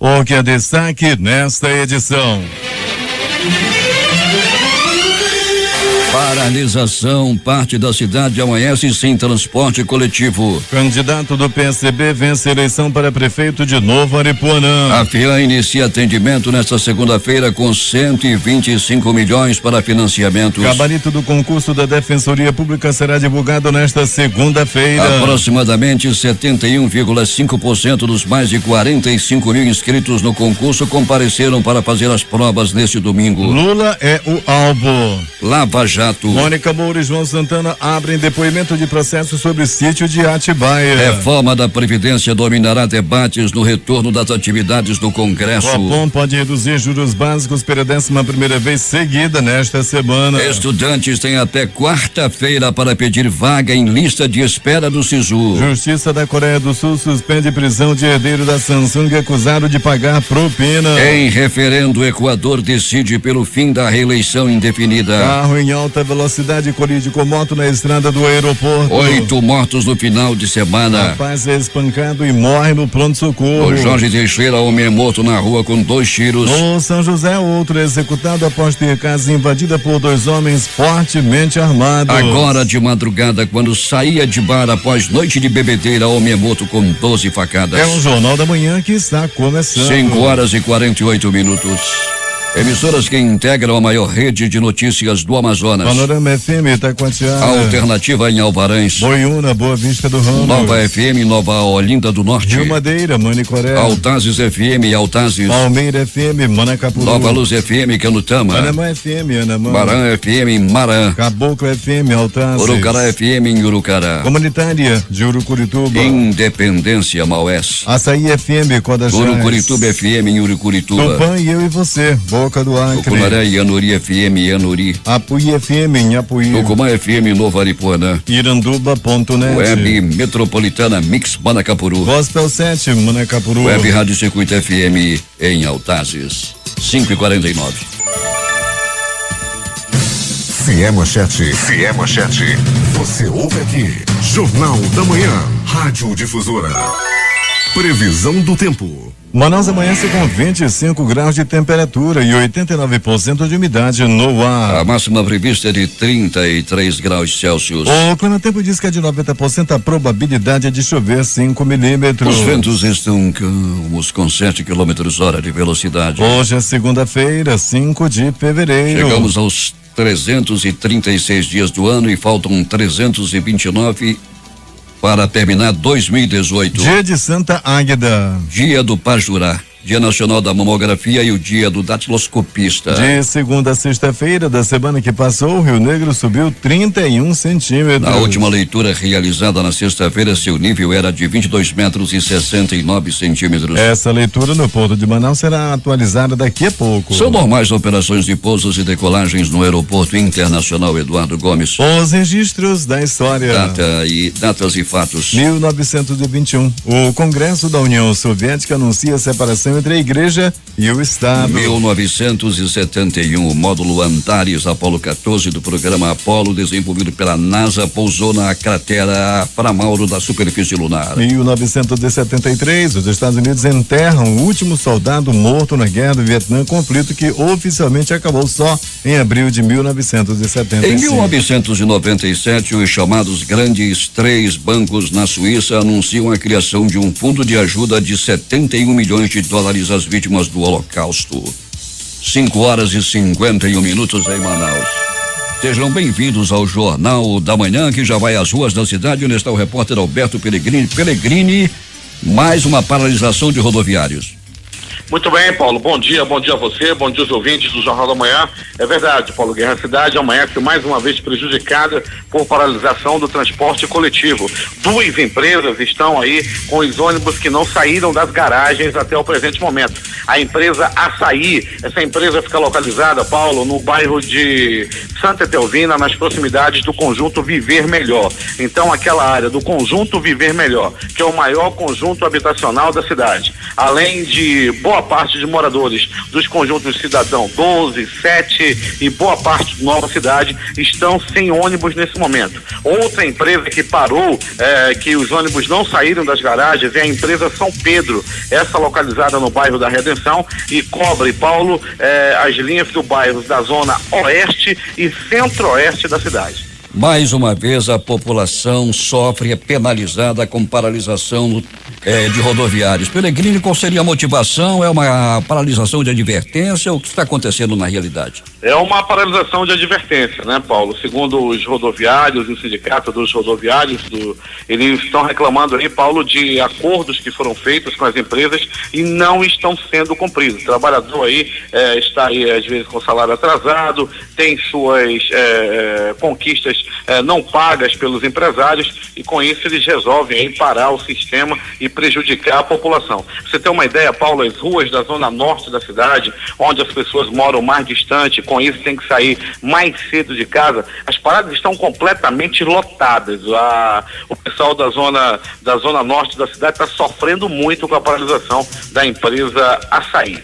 O que é destaque nesta edição? Paralisação, parte da cidade amanhece sem transporte coletivo. Candidato do PSB vence eleição para prefeito de Novo Aripuanã. A FIA inicia atendimento nesta segunda-feira com 125 milhões para financiamentos. Gabarito do concurso da Defensoria Pública será divulgado nesta segunda-feira. Aproximadamente 71,5% dos mais de 45 mil inscritos no concurso compareceram para fazer as provas neste domingo. Lula é o alvo. Lava Jato. Mônica Moura e João Santana abrem depoimento de processo sobre sítio de Atibaia. Reforma da Previdência dominará debates no retorno das atividades do Congresso. O Copom pode reduzir juros básicos pela 11ª vez seguida nesta semana. Estudantes têm até quarta-feira para pedir vaga em lista de espera do SISU. Justiça da Coreia do Sul suspende prisão de herdeiro da Samsung acusado de pagar propina. Em referendo, o Equador decide pelo fim da reeleição indefinida. Carro em alta velocidade colide com moto na estrada do aeroporto. 8 mortos no final de semana. Rapaz é espancado e morre no pronto-socorro. O Jorge Teixeira, homem morto na rua com 2 tiros. No São José, outro executado após ter casa invadida por 2 homens fortemente armados. Agora de madrugada, quando saía de bar após noite de bebedeira, homem morto com 12 facadas. É o Jornal da Manhã que está começando. 5h48. Emissoras que integram a maior rede de notícias do Amazonas. Panorama FM, Itacoatiara. Alternativa em Alvarães. Boiúna, Boa Vista do Ramos. Nova FM, Nova Olinda do Norte. Rio Madeira, Manicoré. Altazes FM, Altazes. Palmeira FM, Manacapuru. Nova Luz FM, Canutama. Anamã FM, Anamã. Maran FM, Maran. Caboclo FM, Altazes. Urucará FM, em Urucará. Comunitária de Urucurituba. Independência, Maués. Açaí FM, Codachás. Urucurituba FM, em Urucurituba. Tupã e Eu e Você, Boca do Acre. Tucunaré e Anuri FM, Anuri. Apuí FM, em Apuí. Tucumã FM, Novo Aripuanã. Iranduba.net. Web Metropolitana Mix Manacapuru. Gospel 7, Manacapuru. Web Rádio Circuito FM em Altazes. 5h49. Se é manchete, você ouve aqui. Jornal da Manhã, Rádio Difusora. Previsão do tempo. Manaus amanhece com 25 graus de temperatura e 89% de umidade no ar. A máxima prevista é de 33 graus Celsius. O Climatempo diz que é de 90% a probabilidade de chover 5 milímetros. Os ventos estão calmos com 7 km/h de velocidade. Hoje é segunda-feira, 5 de fevereiro. Chegamos aos 336 dias do ano e faltam 329 para terminar 2018. Dia de Santa Águeda. Dia do Pajurá. Dia Nacional da Mamografia e o Dia do Datiloscopista. De segunda a sexta-feira da semana que passou, o Rio Negro subiu 31 centímetros. Na última leitura realizada na sexta-feira, seu nível era de 22 metros e 69 centímetros. Essa leitura no Porto de Manaus será atualizada daqui a pouco. São normais operações de pousos e decolagens no Aeroporto Internacional Eduardo Gomes. Os registros da história. Datas e fatos. 1921. O Congresso da União Soviética anuncia a separação entre a Igreja e o Estado. 1971, o módulo Antares Apollo 14 do programa Apollo, desenvolvido pela NASA, pousou na cratera Framauro da superfície lunar. 1973, os Estados Unidos enterram o último soldado morto na Guerra do Vietnã, conflito que oficialmente acabou só em abril de 1975. Em 1997, os chamados Grandes Três Bancos na Suíça anunciam a criação de um fundo de ajuda de 71 milhões de dólares às vítimas do Holocausto. 5h51 em Manaus. Sejam bem-vindos ao Jornal da Manhã, que já vai às ruas da cidade, onde está o repórter Alberto Pellegrini. Mais uma paralisação de rodoviários. Muito bem, Paulo, bom dia a você, bom dia aos ouvintes do Jornal da Manhã. É verdade, Paulo Guerra, a cidade amanhece mais uma vez prejudicada por paralisação do transporte coletivo. 2 empresas estão aí com os ônibus que não saíram das garagens até o presente momento. a empresa Açaí. Essa empresa fica localizada, Paulo, no bairro de Santa Etelvina, nas proximidades do conjunto Viver Melhor. Então, aquela área do conjunto Viver Melhor, que é o maior conjunto habitacional da cidade, além de boa parte de moradores dos conjuntos Cidadão 12, 7 e boa parte de Nova Cidade estão sem ônibus nesse momento. Outra empresa que parou, que os ônibus não saíram das garagens, é a empresa São Pedro, essa localizada no bairro da Redenção e cobre, Paulo, as linhas do bairro da zona oeste e centro-oeste da cidade. Mais uma vez a população sofre, é penalizada com paralisação de rodoviários. Pelegrini, qual seria a motivação? É uma paralisação de advertência? O que está acontecendo na realidade? É uma paralisação de advertência, né, Paulo? Segundo os rodoviários e o sindicato dos rodoviários, eles estão reclamando aí, Paulo, de acordos que foram feitos com as empresas e não estão sendo cumpridos. O trabalhador aí está aí, às vezes, com salário atrasado, tem suas conquistas não pagas pelos empresários e com isso eles resolvem aí parar o sistema e prejudicar a população. Pra você ter uma ideia, Paulo, as ruas da zona norte da cidade, onde as pessoas moram mais distante, com isso tem que sair mais cedo de casa, as paradas estão completamente lotadas. O pessoal da zona norte da cidade está sofrendo muito com a paralisação da empresa Açaí.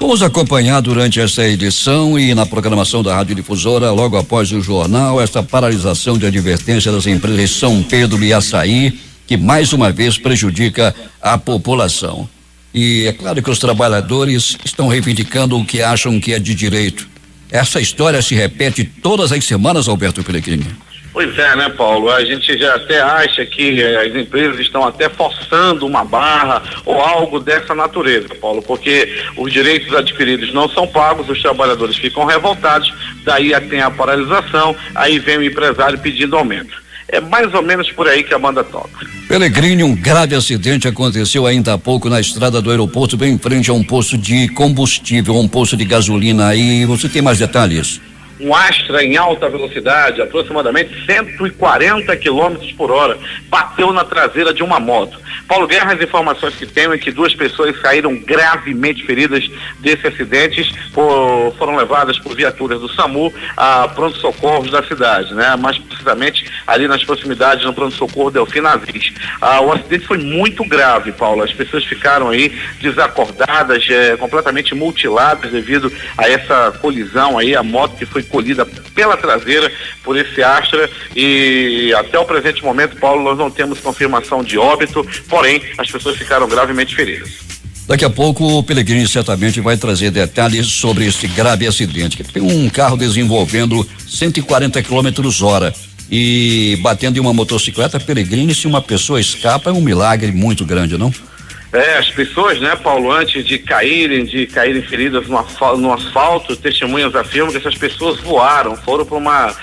Vamos acompanhar durante essa edição e na programação da Rádio Difusora, logo após o jornal, essa paralisação de advertência das empresas São Pedro e Açaí, que mais uma vez prejudica a população. E é claro que os trabalhadores estão reivindicando o que acham que é de direito. Essa história se repete todas as semanas, Alberto Pelegrini. Pois é, né, Paulo? A gente já até acha que as empresas estão até forçando uma barra ou algo dessa natureza, Paulo, porque os direitos adquiridos não são pagos, os trabalhadores ficam revoltados, daí tem a paralisação, aí vem o empresário pedindo aumento. É mais ou menos por aí que a banda toca. Pelegrini, um grave acidente aconteceu ainda há pouco na estrada do aeroporto, bem em frente a um posto de combustível, um posto de gasolina aí. Você tem mais detalhes? Um Astra em alta velocidade, aproximadamente 140 km por hora, bateu na traseira de uma moto. Paulo Guerra, as informações que tenho é que 2 pessoas saíram gravemente feridas desse acidente, foram levadas por viaturas do SAMU a pronto-socorros da cidade, né? Mais precisamente ali nas proximidades do pronto-socorro Delfim Navis. O acidente foi muito grave, Paulo, as pessoas ficaram aí desacordadas, completamente mutiladas devido a essa colisão aí, a moto que foi colhida pela traseira por esse Astra e até o presente momento, Paulo, nós não temos confirmação de óbito, porém as pessoas ficaram gravemente feridas. Daqui a pouco o Pelegrini certamente vai trazer detalhes sobre esse grave acidente, que tem um carro desenvolvendo 140 km/h e batendo em uma motocicleta. Pelegrini, se uma pessoa escapa, é um milagre muito grande, não? As pessoas, né, Paulo, antes de caírem feridas no asfalto, testemunhas afirmam que essas pessoas voaram, foram para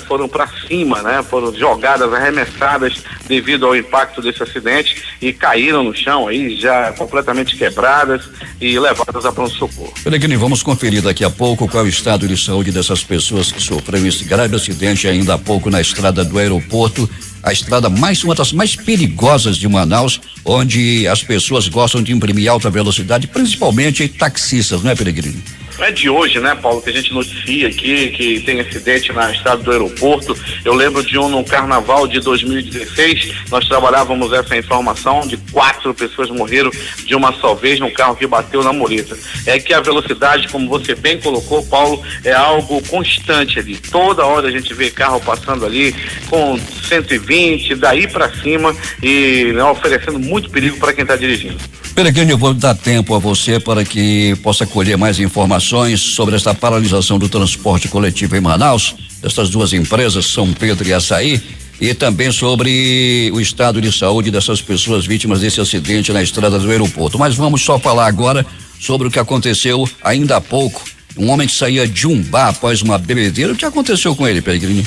foram para cima, né, foram jogadas, arremessadas devido ao impacto desse acidente e caíram no chão aí, já completamente quebradas e levadas a pronto-socorro. Pelegrini, vamos conferir daqui a pouco qual é o estado de saúde dessas pessoas que sofreram esse grave acidente ainda há pouco na estrada do aeroporto. A estrada uma das mais perigosas de Manaus, onde as pessoas gostam de imprimir alta velocidade, principalmente taxistas, não é, Pelegrini? Não é de hoje, né, Paulo, que a gente noticia aqui que tem acidente na estrada do aeroporto. Eu lembro de no carnaval de 2016, nós trabalhávamos essa informação de 4 pessoas morreram de uma só vez num carro que bateu na mureta. É que a velocidade, como você bem colocou, Paulo, é algo constante ali. Toda hora a gente vê carro passando ali com 120, daí para cima e oferecendo muito perigo para quem está dirigindo. Pelegrini, eu vou dar tempo a você para que possa colher mais informações sobre essa paralisação do transporte coletivo em Manaus, dessas 2 empresas, São Pedro e Açaí, e também sobre o estado de saúde dessas pessoas vítimas desse acidente na estrada do aeroporto. Mas vamos só falar agora sobre o que aconteceu ainda há pouco. Um homem que saía de um bar após uma bebedeira. O que aconteceu com ele, Pelegrini?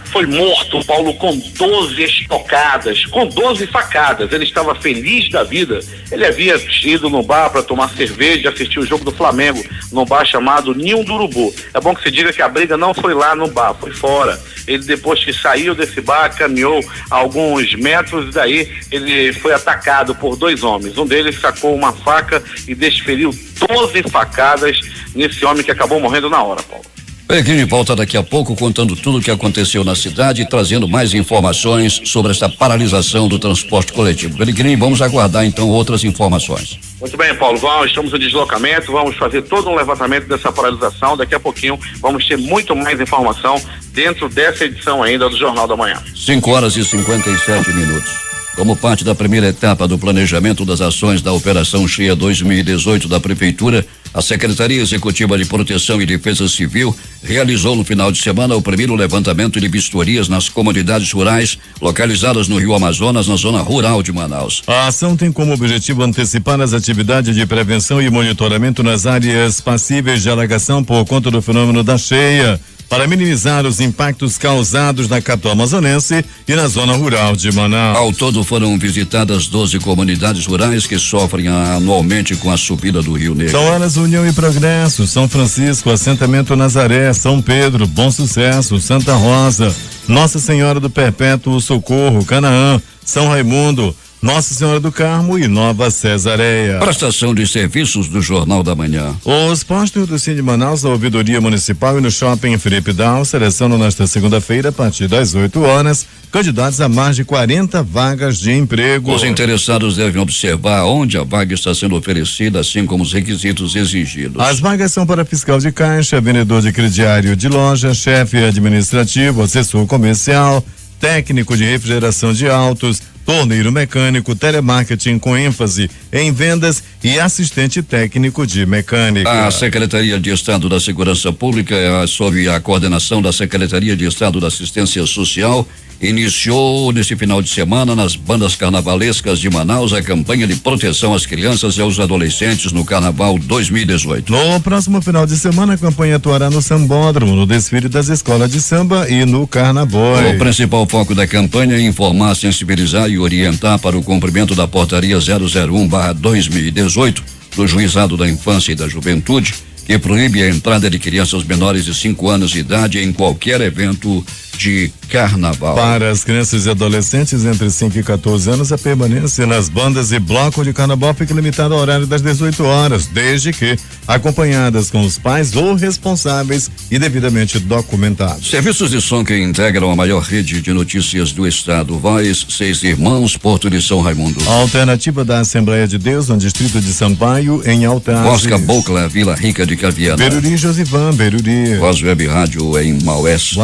foi morto, Paulo, com 12 estocadas, com 12 facadas. Ele estava feliz da vida. Ele havia ido no bar para tomar cerveja, assistir o jogo do Flamengo, num bar chamado Ninho do Urubu. É bom que se diga que a briga não foi lá no bar, foi fora. Ele, depois que saiu desse bar, caminhou alguns metros e daí ele foi atacado por 2 homens. Um deles sacou uma faca e desferiu 12 facadas nesse homem que acabou morrendo na hora, Paulo. Peregrine volta daqui a pouco contando tudo o que aconteceu na cidade e trazendo mais informações sobre essa paralisação do transporte coletivo. Peregrine, vamos aguardar então outras informações. Muito bem, Paulo, estamos em deslocamento, vamos fazer todo um levantamento dessa paralisação. Daqui a pouquinho vamos ter muito mais informação dentro dessa edição ainda do Jornal da Manhã. 5h57. Como parte da primeira etapa do planejamento das ações da Operação Cheia 2018 da Prefeitura, a Secretaria Executiva de Proteção e Defesa Civil realizou no final de semana o primeiro levantamento de vistorias nas comunidades rurais localizadas no Rio Amazonas, na zona rural de Manaus. A ação tem como objetivo antecipar as atividades de prevenção e monitoramento nas áreas passíveis de alagação por conta do fenômeno da cheia, para minimizar os impactos causados na capital amazonense e na zona rural de Manaus. Ao todo foram visitadas 12 comunidades rurais que sofrem anualmente com a subida do Rio Negro. São elas União e Progresso, São Francisco, Assentamento Nazaré, São Pedro, Bom Sucesso, Santa Rosa, Nossa Senhora do Perpétuo Socorro, Canaã, São Raimundo, Nossa Senhora do Carmo e Nova Cesareia. Prestação de serviços do Jornal da Manhã. Os postos do Cine Manaus, da Ouvidoria Municipal e no Shopping Felipe Dal selecionam nesta segunda-feira, a partir das 8 horas, candidatos a mais de 40 vagas de emprego. Os interessados devem observar onde a vaga está sendo oferecida, assim como os requisitos exigidos. As vagas são para fiscal de caixa, vendedor de crediário de loja, chefe administrativo, assessor comercial, técnico de refrigeração de autos, torneiro mecânico, telemarketing com ênfase em vendas e assistente técnico de mecânica. A Secretaria de Estado da Segurança Pública, sob a coordenação da Secretaria de Estado da Assistência Social, iniciou neste final de semana nas bandas carnavalescas de Manaus a campanha de proteção às crianças e aos adolescentes no Carnaval 2018. No próximo final de semana, a campanha atuará no Sambódromo, no desfile das escolas de samba e no Carnaboy. O principal foco da campanha é informar, sensibilizar e orientar para o cumprimento da portaria 001/2018 do Juizado da Infância e da Juventude, que proíbe a entrada de crianças menores de 5 anos de idade em qualquer evento de carnaval. Para as crianças e adolescentes entre 5 e 14 anos, a permanência nas bandas e bloco de carnaval fica limitada ao horário das 18 horas, desde que acompanhadas com os pais ou responsáveis e devidamente documentados. Serviços de som que integram a maior rede de notícias do estado. Voz 6 Irmãos, Porto de São Raimundo. A alternativa da Assembleia de Deus no distrito de Sampaio, em Altazes. Voz Cabocla, Vila Rica de Caviana. Beruri, Josivan, Beruri. Voz Web Rádio em Maués.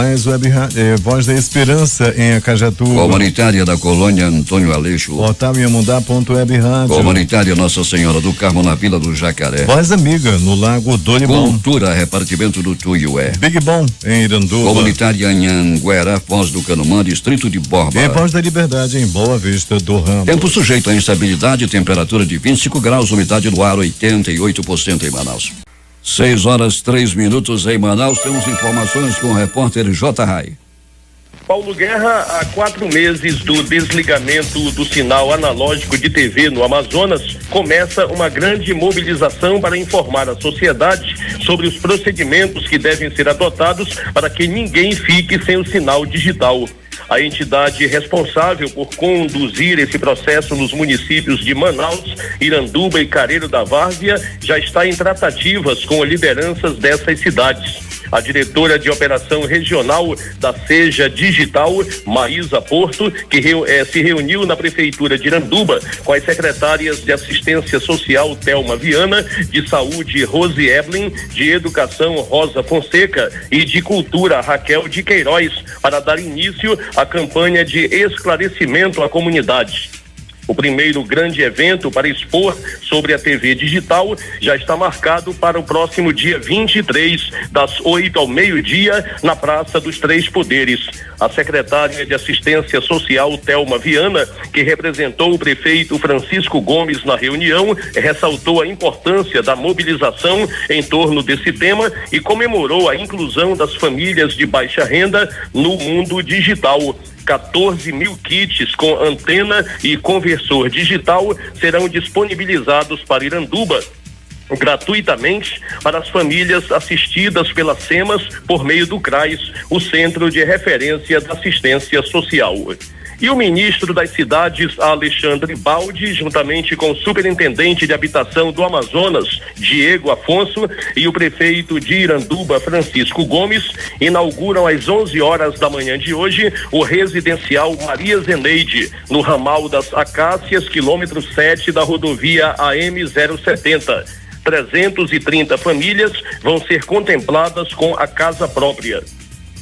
Voz da Esperança em Acajatuba. Comunitária da Colônia Antônio Aleixo. Portal Iamundá.web Rádio. Comunitária Nossa Senhora do Carmo na Vila do Jacaré. Voz Amiga no Lago Dorimão. Cultura, repartimento do Tuiué. Big Bom em Iranduba. Comunitária em Anguera, Foz do Canumã, distrito de Borba. E Voz da Liberdade em Boa Vista do Ramo. Tempo sujeito à instabilidade, temperatura de 25 graus, umidade do ar 88% em Manaus. 6h03 em Manaus. Temos informações com o repórter J. Rai. Paulo Guerra, há 4 meses do desligamento do sinal analógico de TV no Amazonas, começa uma grande mobilização para informar a sociedade sobre os procedimentos que devem ser adotados para que ninguém fique sem o sinal digital. A entidade responsável por conduzir esse processo nos municípios de Manaus, Iranduba e Careiro da Várzea já está em tratativas com lideranças dessas cidades. A diretora de operação regional da Seja Digital, Maísa Porto, que se reuniu na prefeitura de Iranduba com as secretárias de Assistência Social, Thelma Viana, de Saúde, Rose Evelyn, de Educação, Rosa Fonseca e de Cultura, Raquel de Queiroz, para dar início à campanha de esclarecimento à comunidade. O primeiro grande evento para expor sobre a TV digital já está marcado para o próximo dia 23, das 8 ao meio-dia, na Praça dos Três Poderes. A secretária de Assistência Social, Thelma Viana, que representou o prefeito Francisco Gomes na reunião, ressaltou a importância da mobilização em torno desse tema e comemorou a inclusão das famílias de baixa renda no mundo digital. 14 mil kits com antena e conversor digital serão disponibilizados para Iranduba gratuitamente para as famílias assistidas pela SEMAS por meio do CRAS, o Centro de Referência da Assistência Social. E o ministro das Cidades, Alexandre Baldi, juntamente com o superintendente de habitação do Amazonas, Diego Afonso, e o prefeito de Iranduba, Francisco Gomes, inauguram às 11 horas da manhã de hoje o residencial Maria Zeneide, no ramal das Acácias, quilômetro 7 da rodovia AM 070. 330 famílias vão ser contempladas com a casa própria.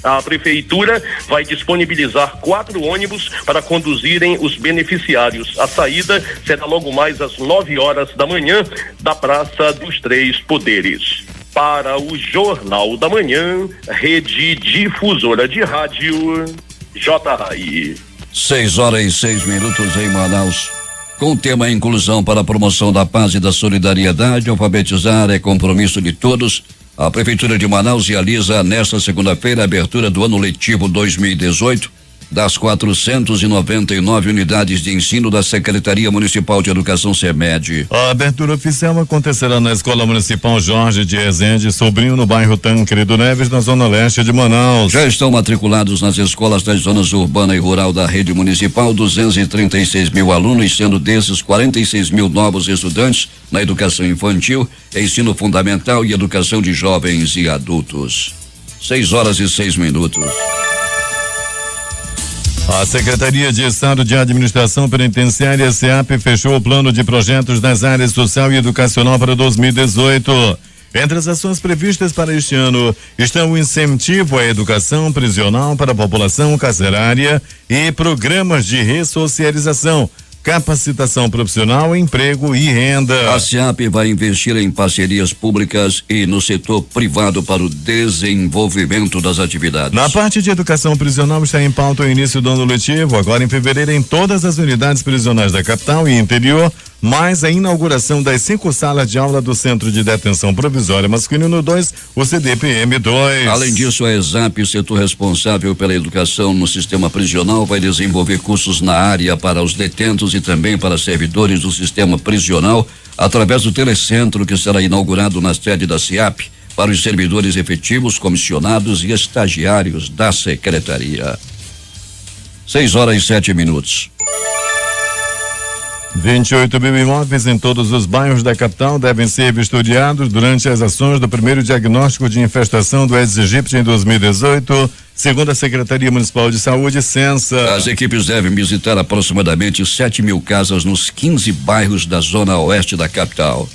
A prefeitura vai disponibilizar 4 ônibus para conduzirem os beneficiários. A saída será logo mais às 9 horas da manhã da Praça dos Três Poderes. Para o Jornal da Manhã, Rede Difusora de Rádio, J.R. 6h06 em Manaus. Com o tema Inclusão para a Promoção da Paz e da Solidariedade, alfabetizar é compromisso de todos. A Prefeitura de Manaus realiza nesta segunda-feira a abertura do ano letivo 2018 das 499 unidades de ensino da Secretaria Municipal de Educação SEMED. A abertura oficial acontecerá na Escola Municipal Jorge de Rezende, Sobrinho, no bairro Tancredo Neves, na zona leste de Manaus. Já estão matriculados nas escolas das zonas urbana e rural da rede municipal 236 mil alunos, sendo desses 46 mil novos estudantes na educação infantil, ensino fundamental e educação de jovens e adultos. 6h06. A Secretaria de Estado de Administração Penitenciária, SEAP, fechou o plano de projetos nas áreas social e educacional para 2018. Entre as ações previstas para este ano estão o incentivo à educação prisional para a população carcerária e programas de ressocialização, capacitação profissional, emprego e renda. A SEAP vai investir em parcerias públicas e no setor privado para o desenvolvimento das atividades. Na parte de educação prisional está em pauta o início do ano letivo, agora em fevereiro, em todas as unidades prisionais da capital e interior, mais a inauguração das 5 salas de aula do Centro de Detenção Provisória Masculino 2, o CDPM 2. Além disso, a ESAP, setor responsável pela educação no sistema prisional, vai desenvolver cursos na área para os detentos e também para servidores do sistema prisional, através do telecentro que será inaugurado na sede da SEAP, para os servidores efetivos, comissionados e estagiários da Secretaria. 6h07. 28 mil imóveis em todos os bairros da capital devem ser vistoriados durante as ações do primeiro diagnóstico de infestação do Aedes aegypti em 2018, segundo a Secretaria Municipal de Saúde, Censa. As equipes devem visitar aproximadamente 7 mil casas nos 15 bairros da zona oeste da capital.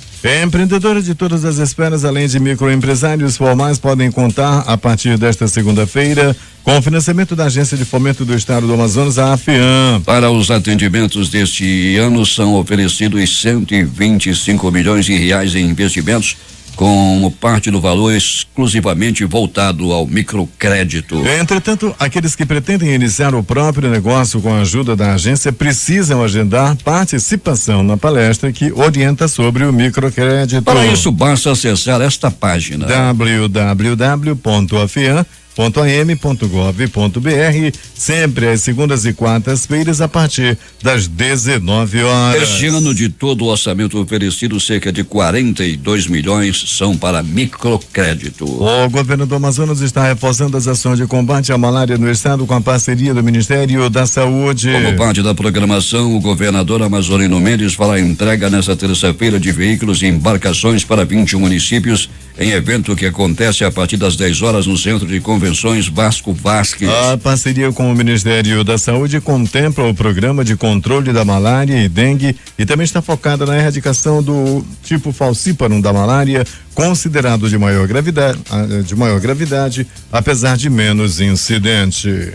Empreendedores de todas as esferas, além de microempresários formais, podem contar, a partir desta segunda-feira, com o financiamento da Agência de Fomento do Estado do Amazonas, a AFIAM. Para os atendimentos deste ano, são oferecidos 125 milhões de reais em investimentos, com parte do valor exclusivamente voltado ao microcrédito. Entretanto, aqueles que pretendem iniciar o próprio negócio com a ajuda da agência precisam agendar participação na palestra que orienta sobre o microcrédito. Para isso, basta acessar esta página: www.afiam.am.gov.br, sempre às segundas e quartas-feiras, a partir das 19 horas. Este ano, de todo o orçamento oferecido, cerca de 42 milhões são para microcrédito. O governo do Amazonas está reforçando as ações de combate à malária no estado com a parceria do Ministério da Saúde. Como parte da programação, o governador Amazonino Mendes fará entrega nesta terça-feira de veículos e embarcações para 21 municípios, em evento que acontece a partir das 10 horas no Centro de Convenções Vasco Vasques. A parceria com o Ministério da Saúde contempla o programa de controle da malária e dengue e também está focada na erradicação do tipo falciparum da malária, considerado de maior gravidade, apesar de menos incidente.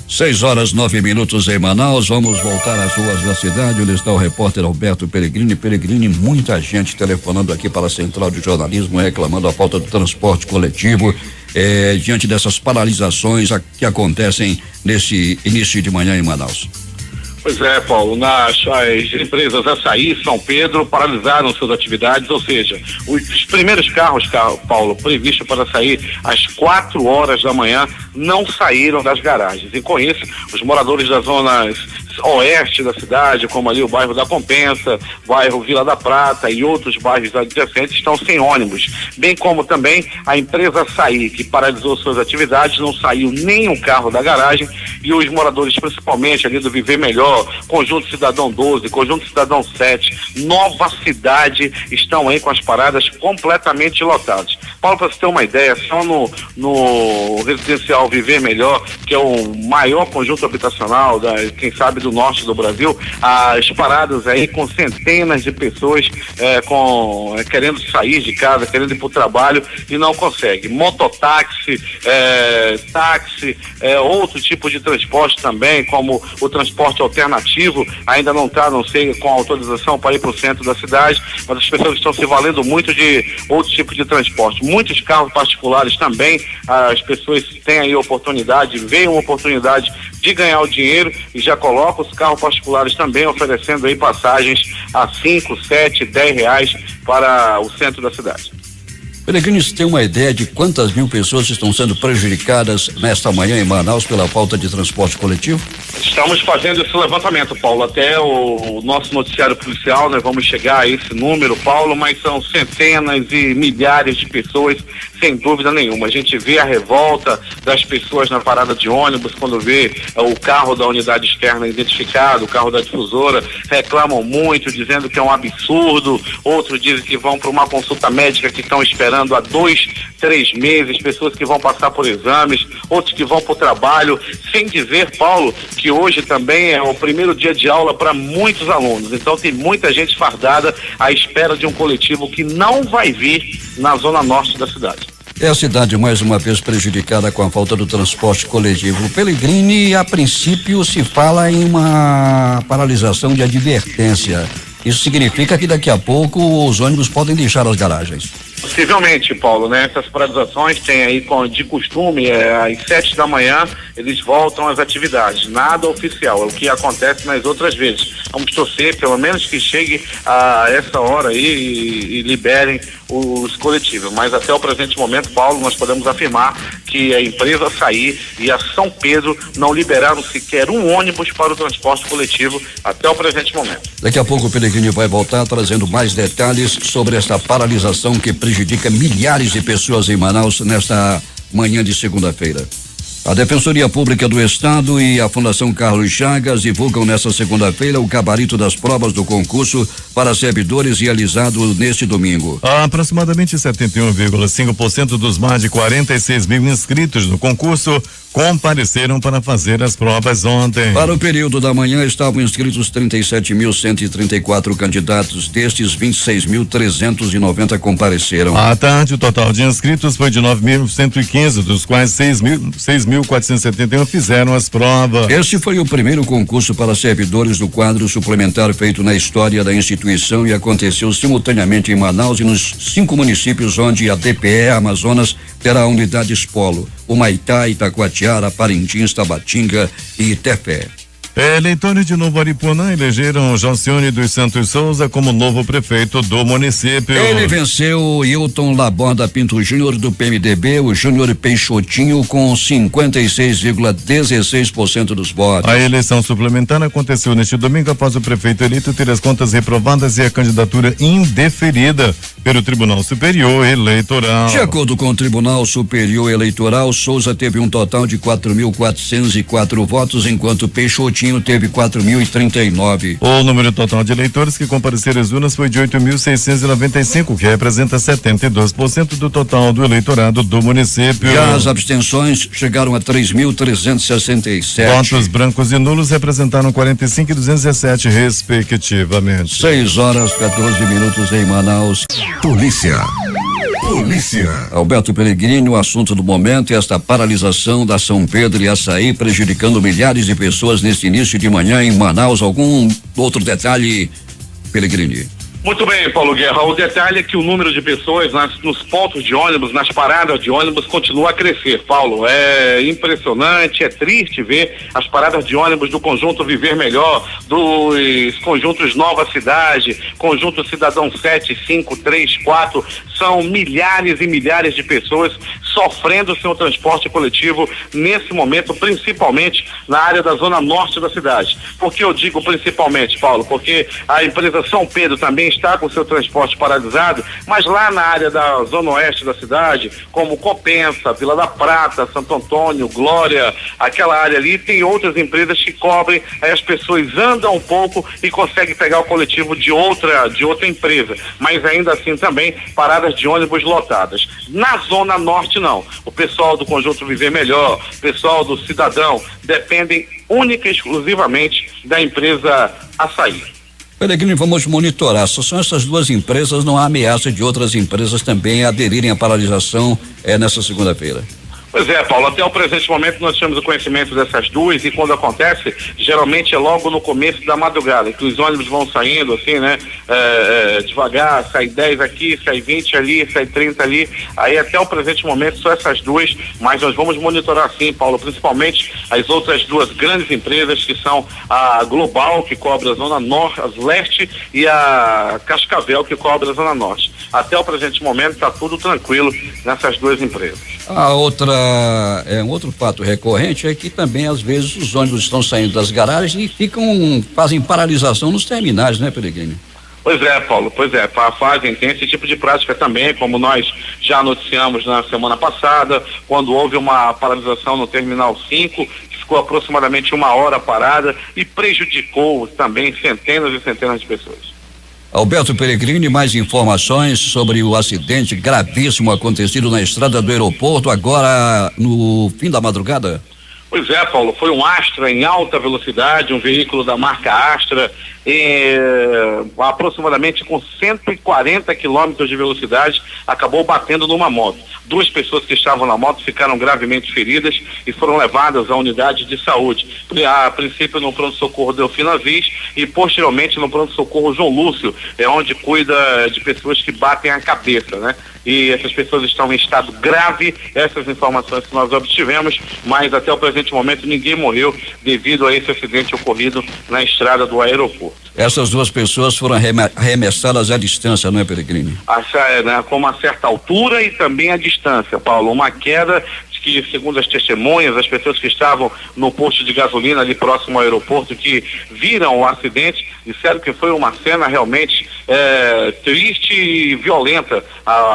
6h09 em Manaus. Vamos voltar às ruas da cidade, onde está o repórter Alberto Pellegrini. Pellegrini, muita gente telefonando aqui para a Central de Jornalismo, reclamando a falta do transporte coletivo, diante dessas paralisações que acontecem nesse início de manhã em Manaus. Pois é, Paulo, as empresas Açaí, São Pedro paralisaram suas atividades, ou seja, os primeiros carros, Paulo, previstos para sair às 4 horas da manhã, não saíram das garagens. E com isso, os moradores das zonas oeste da cidade, como ali o bairro da Compensa, bairro Vila da Prata e outros bairros adjacentes, estão sem ônibus, bem como também a empresa Açaí, que paralisou suas atividades, não saiu nenhum carro da garagem, e os moradores, principalmente ali do Viver Melhor, Conjunto Cidadão 12, Conjunto Cidadão 7, Nova Cidade, estão aí com as paradas completamente lotadas. Paulo, para você ter uma ideia, só no residencial Viver Melhor, que é o maior conjunto habitacional, quem sabe, do norte do Brasil, as paradas aí com centenas de pessoas querendo sair de casa, querendo ir para o trabalho e não consegue. Mototáxi, táxi, outro tipo de transporte também, como o transporte alternativo, ainda não sei com autorização para ir para o centro da cidade, mas as pessoas estão se valendo muito de outro tipo de transporte. Muitos carros particulares também, as pessoas têm aí veem uma oportunidade de ganhar o dinheiro e já colocam os carros particulares também oferecendo aí passagens a 5, 7, 10 reais para o centro da cidade. Pellegrini, você tem uma ideia de quantas mil pessoas estão sendo prejudicadas nesta manhã em Manaus pela falta de transporte coletivo? Estamos fazendo esse levantamento, Paulo, até o nosso noticiário policial, nós vamos chegar a esse número, Paulo, mas são centenas e milhares de pessoas, sem dúvida nenhuma. A gente vê a revolta das pessoas na parada de ônibus, quando vê o carro da unidade externa identificado, o carro da difusora, reclamam muito, dizendo que é um absurdo, outros dizem que vão para uma consulta médica que estão esperando há 2, 3 meses, pessoas que vão passar por exames, outros que vão para o trabalho, sem dizer, Paulo, que hoje também é o primeiro dia de aula para muitos alunos. Então tem muita gente fardada à espera de um coletivo que não vai vir na zona norte da cidade. É a cidade mais uma vez prejudicada com a falta do transporte coletivo. Pellegrini, a princípio se fala em uma paralisação de advertência. Isso significa que daqui a pouco os ônibus podem deixar as garagens. Possivelmente, Paulo, né? Essas paralisações tem aí de costume, às 7 da manhã eles voltam às atividades, nada oficial, é o que acontece nas outras vezes. Vamos torcer, pelo menos que chegue a essa hora aí e liberem os coletivos, mas até o presente momento, Paulo, nós podemos afirmar que a empresa Açaí e a São Pedro não liberaram sequer um ônibus para o transporte coletivo até o presente momento. Daqui a pouco o Pellegrini vai voltar trazendo mais detalhes sobre esta paralisação que prejudica milhares de pessoas em Manaus nesta manhã de segunda-feira. A Defensoria Pública do Estado e a Fundação Carlos Chagas divulgam nesta segunda-feira o gabarito das provas do concurso para servidores realizado neste domingo. Aproximadamente 71,5% dos mais de 46 mil inscritos no concurso compareceram para fazer as provas ontem. Para o período da manhã estavam inscritos 37.134 candidatos, destes 26.390 compareceram. À tarde, o total de inscritos foi de 9.115, dos quais 6.471 fizeram as provas. Este foi o primeiro concurso para servidores do quadro suplementar feito na história da instituição e aconteceu simultaneamente em Manaus e nos 5 municípios onde a DPE Amazonas terá unidades polo: Humaitá, Itacoatiara, Parintins, Tabatinga e Tefé. Eleitores de Novo Aripuanã elegeram Jocione dos Santos Souza como novo prefeito do município. Ele venceu o Hilton Laborda Pinto Júnior do PMDB, o Júnior Peixotinho, com 56,16% dos votos. A eleição suplementar aconteceu neste domingo após o prefeito eleito ter as contas reprovadas e a candidatura indeferida pelo Tribunal Superior Eleitoral. De acordo com o Tribunal Superior Eleitoral, Souza teve um total de 4.404 votos, enquanto Peixotinho teve 4.039. O número total de eleitores que compareceram às urnas foi de 8.695, que representa 72% do total do eleitorado do município. Já as abstenções chegaram a 3.367. Votos brancos e nulos representaram 45 e 217, respectivamente. 6h14 em Manaus. Polícia. Polícia. Alberto Pellegrini, o assunto do momento é esta paralisação da São Pedro e Açaí, prejudicando milhares de pessoas neste início de manhã em Manaus. Algum outro detalhe, Pellegrini? Muito bem, Paulo Guerra. O detalhe é que o número de pessoas nos pontos de ônibus, nas paradas de ônibus, continua a crescer, Paulo. É impressionante, é triste ver as paradas de ônibus do Conjunto Viver Melhor, dos conjuntos Nova Cidade, Conjunto Cidadão 7, 5, 3, 4. São milhares e milhares de pessoas sofrendo seu transporte coletivo nesse momento, principalmente na área da zona norte da cidade. Por que eu digo principalmente, Paulo? Porque a empresa São Pedro também está com seu transporte paralisado, mas lá na área da zona oeste da cidade, como Copensa, Vila da Prata, Santo Antônio, Glória, aquela área ali, tem outras empresas que cobrem, aí as pessoas andam um pouco e conseguem pegar o coletivo de outra empresa, mas ainda assim também paradas de ônibus lotadas. Na zona norte não, o pessoal do Conjunto Viver Melhor, o pessoal do Cidadão, dependem única e exclusivamente da empresa Açaí. Pellegrini, vamos monitorar. Só são essas duas empresas, não há ameaça de outras empresas também aderirem à paralisação nessa segunda-feira. Pois é, Paulo, até o presente momento nós temos o conhecimento dessas duas e quando acontece, geralmente é logo no começo da madrugada, que os ônibus vão saindo assim, né? Devagar, sai 10 aqui, sai 20 ali, sai 30 ali, aí até o presente momento só essas duas, mas nós vamos monitorar sim, Paulo, principalmente as outras duas grandes empresas que são a Global, que cobre a zona norte, leste, e a Cascavel, que cobre a zona norte. Até o presente momento está tudo tranquilo nessas duas empresas. A outra, um outro fato recorrente é que também às vezes os ônibus estão saindo das garagens e fazem paralisação nos terminais, né, Pellegrini? Pois é, Paulo, tem esse tipo de prática também, como nós já noticiamos na semana passada, quando houve uma paralisação no Terminal 5, que ficou aproximadamente 1 hora parada e prejudicou também centenas e centenas de pessoas. Alberto Pellegrini, mais informações sobre o acidente gravíssimo acontecido na estrada do aeroporto agora no fim da madrugada? Pois é, Paulo, foi um Astra em alta velocidade, um veículo da marca Astra, aproximadamente com 140 quilômetros de velocidade, acabou batendo numa moto. 2 pessoas que estavam na moto ficaram gravemente feridas e foram levadas à unidade de saúde. A princípio no pronto-socorro Delfino Aziz e posteriormente no pronto-socorro João Lúcio, onde cuida de pessoas que batem a cabeça, né? E essas pessoas estão em estado grave, essas informações que nós obtivemos, mas até o presente momento ninguém morreu devido a esse acidente ocorrido na estrada do aeroporto. Essas 2 pessoas foram arremessadas à distância, não é, Pellegrini? Com uma certa altura e também à distância, Paulo. Uma queda que, segundo as testemunhas, as pessoas que estavam no posto de gasolina ali próximo ao aeroporto, que viram o acidente, disseram que foi uma cena realmente triste e violenta,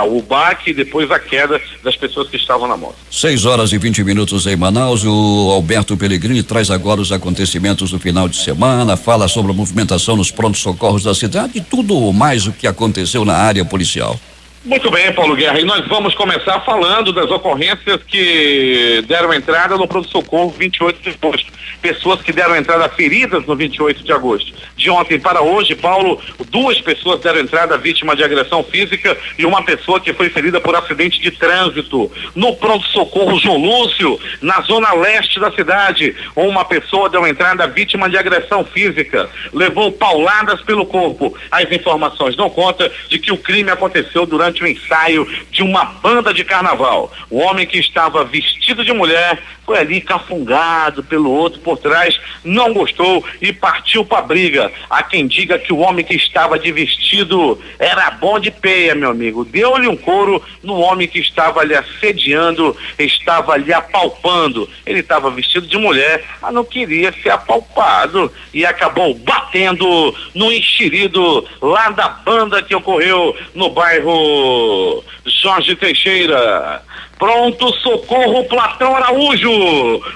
o baque e depois a queda das pessoas que estavam na moto. 6h20 em Manaus. O Alberto Pellegrini traz agora os acontecimentos do final de semana, fala sobre a movimentação nos prontos-socorros da cidade e tudo mais o que aconteceu na área policial. Muito bem, Paulo Guerra, e nós vamos começar falando das ocorrências que deram entrada no pronto-socorro 28 de agosto. Pessoas que deram entrada feridas no 28 de agosto. De ontem para hoje, Paulo, 2 pessoas deram entrada vítima de agressão física e uma pessoa que foi ferida por acidente de trânsito. No pronto-socorro João Lúcio, na zona leste da cidade, uma pessoa deu entrada vítima de agressão física, levou pauladas pelo corpo. As informações dão conta de que o crime aconteceu durante o ensaio de uma banda de carnaval. O homem que estava vestido de mulher foi ali cafungado pelo outro por trás, não gostou e partiu para a briga. Há quem diga que o homem que estava de vestido era bom de peia, meu amigo. Deu-lhe um couro no homem que estava lhe assediando, estava lhe apalpando. Ele estava vestido de mulher, mas não queria ser apalpado e acabou batendo no enxerido lá da banda que ocorreu no bairro Jorge Teixeira. Pronto socorro, Platão Araújo.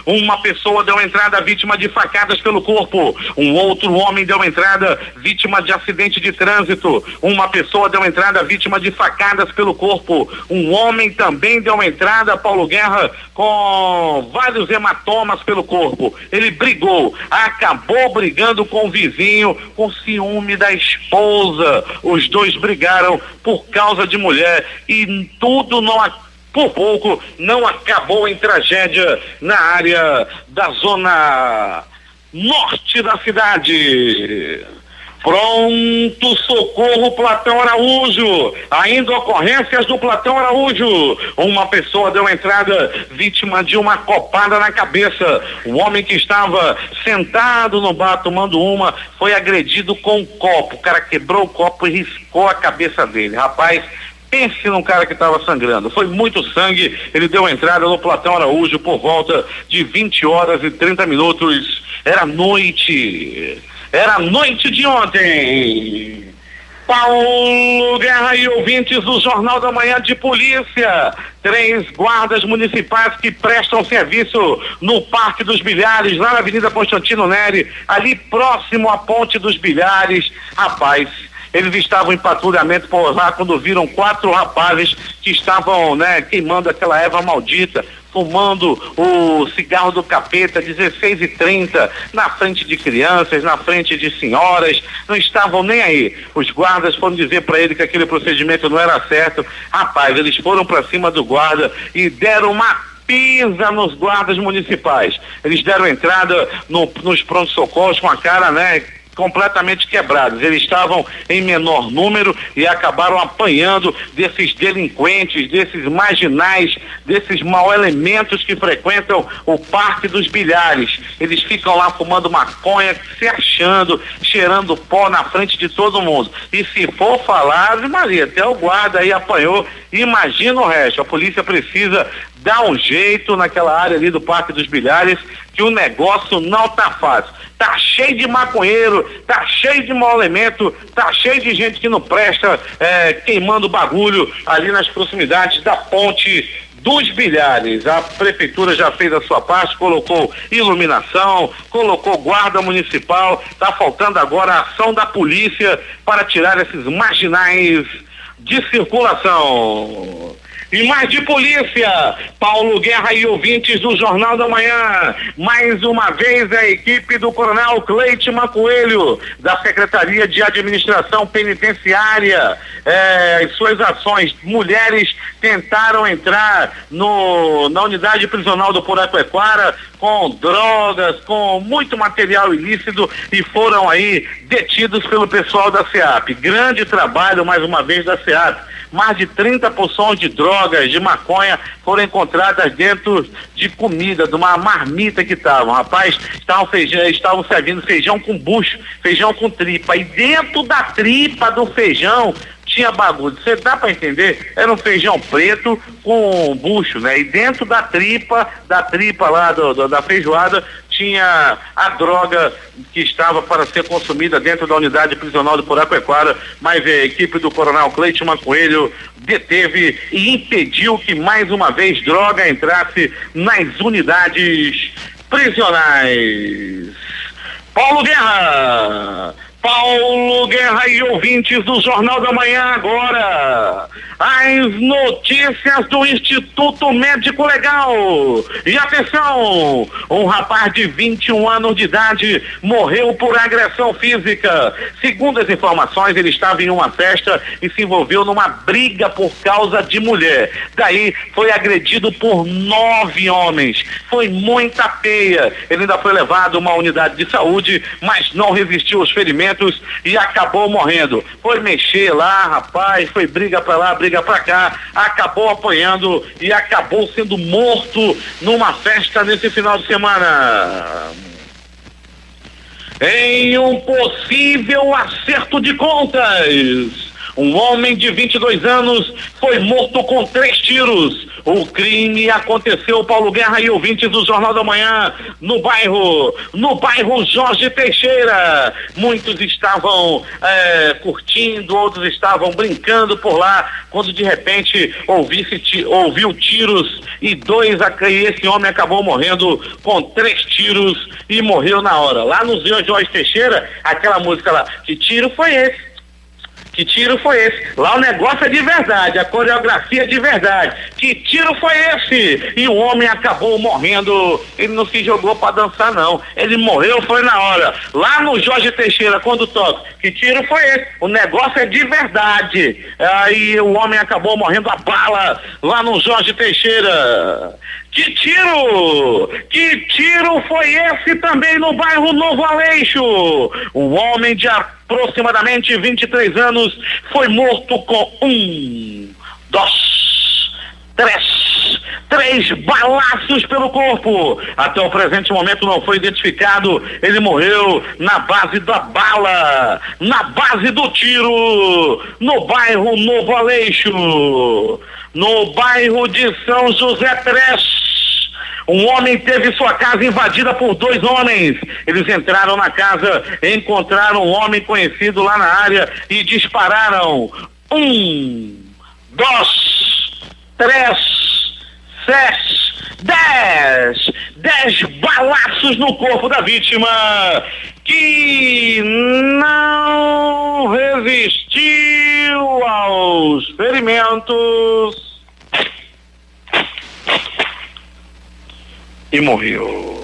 Uma pessoa deu entrada vítima de facadas pelo corpo. Um outro homem deu entrada vítima de acidente de trânsito. Uma pessoa deu entrada vítima de facadas pelo corpo. Um homem também deu entrada, Paulo Guerra, com vários hematomas pelo corpo. Ele brigou, acabou brigando com o vizinho, com ciúme da esposa. Os dois brigaram por causa de mulher e tudo por pouco não acabou em tragédia na área da zona norte da cidade. Pronto socorro, Platão Araújo. Ainda ocorrências do Platão Araújo. Uma pessoa deu entrada vítima de uma copada na cabeça. O homem que estava sentado no bar tomando uma foi agredido com um copo. O cara quebrou o copo e riscou a cabeça dele. Rapaz, pense num cara que estava sangrando. Foi muito sangue. Ele deu entrada no Platão Araújo por volta de 20h30. Era noite de ontem. Paulo Guerra e ouvintes do Jornal da Manhã de Polícia. 3 guardas municipais que prestam serviço no Parque dos Bilhares, lá na Avenida Constantino Neri, ali próximo à Ponte dos Bilhares. Rapaz, eles estavam em patrulhamento por lá quando viram 4 rapazes que estavam, queimando aquela erva maldita, fumando o cigarro do capeta, 16h30, na frente de crianças, na frente de senhoras, não estavam nem aí. Os guardas foram dizer para ele que aquele procedimento não era certo. Rapaz, eles foram para cima do guarda e deram uma pisa nos guardas municipais. Eles deram entrada nos pronto-socorros com a cara, completamente quebrados. Eles estavam em menor número e acabaram apanhando desses delinquentes, desses marginais, desses mau elementos que frequentam o Parque dos Bilhares. Eles ficam lá fumando maconha, se achando, cheirando pó na frente de todo mundo. E se for falar, Maria, até o guarda aí apanhou. Imagina o resto. A polícia precisa dar um jeito naquela área ali do Parque dos Bilhares, que o negócio não tá fácil. Tá cheio de maconheiro, tá cheio de mau elemento, tá cheio de gente que não presta, queimando bagulho ali nas proximidades da Ponte dos Bilhares. A prefeitura já fez a sua parte, colocou iluminação, colocou guarda municipal. Tá faltando agora a ação da polícia para tirar esses marginais de circulação. E mais de polícia, Paulo Guerra e ouvintes do Jornal da Manhã. Mais uma vez a equipe do Coronel Cleiton Coelho, da Secretaria de Administração Penitenciária, as suas ações. Mulheres tentaram entrar na unidade prisional do Puraquequara com drogas, com muito material ilícito e foram aí detidos pelo pessoal da SEAP. Grande trabalho mais uma vez da SEAP. Mais de 30 porções de drogas, de maconha, foram encontradas dentro de comida, de uma marmita que estavam. Rapaz, estavam servindo feijão com bucho, feijão com tripa. E dentro da tripa do feijão tinha bagulho. Você dá para entender? Era um feijão preto com bucho, E dentro da tripa lá da feijoada tinha a droga que estava para ser consumida dentro da unidade prisional do Puraquequara, mas a equipe do Coronel Cleiton Coelho deteve e impediu que mais uma vez droga entrasse nas unidades prisionais. Paulo Guerra e ouvintes do Jornal da Manhã agora. As notícias do Instituto Médico Legal. E atenção, um rapaz de 21 anos de idade morreu por agressão física. Segundo as informações, ele estava em uma festa e se envolveu numa briga por causa de mulher. Daí foi agredido por 9 homens. Foi muita peia. Ele ainda foi levado a uma unidade de saúde, mas não resistiu aos ferimentos e acabou morrendo. Foi mexer lá, rapaz, foi briga pra lá, briga pra cá, acabou apanhando e acabou sendo morto numa festa nesse final de semana. Em um possível acerto de contas, Um homem de 22 anos foi morto com 3 tiros. O crime aconteceu, Paulo Guerra e ouvintes do Jornal da Manhã, no bairro Jorge Teixeira. Muitos estavam curtindo, outros estavam brincando por lá, quando de repente ouviu tiros e esse homem acabou morrendo com 3 tiros e morreu na hora. Lá no Jorge Teixeira, aquela música lá, que tiro foi esse? Que tiro foi esse? Lá o negócio é de verdade, a coreografia é de verdade. Que tiro foi esse? E o homem acabou morrendo. Ele não se jogou pra dançar, não. Ele morreu, foi na hora. Lá no Jorge Teixeira, quando toca, que tiro foi esse? O negócio é de verdade. Aí o homem acabou morrendo a bala lá no Jorge Teixeira. Que tiro foi esse também no bairro Novo Aleixo? Um homem de aproximadamente 23 anos foi morto com 1, 2, 3 balaços pelo corpo. Até o presente momento não foi identificado. Ele morreu na base da bala, na base do tiro, no bairro Novo Aleixo. No bairro de São José Três, um homem teve sua casa invadida por 2 homens. Eles entraram na casa, encontraram um homem conhecido lá na área e dispararam 1, 2, 3, 7, 10 balaços no corpo da vítima, que não resistiu aos ferimentos e morreu.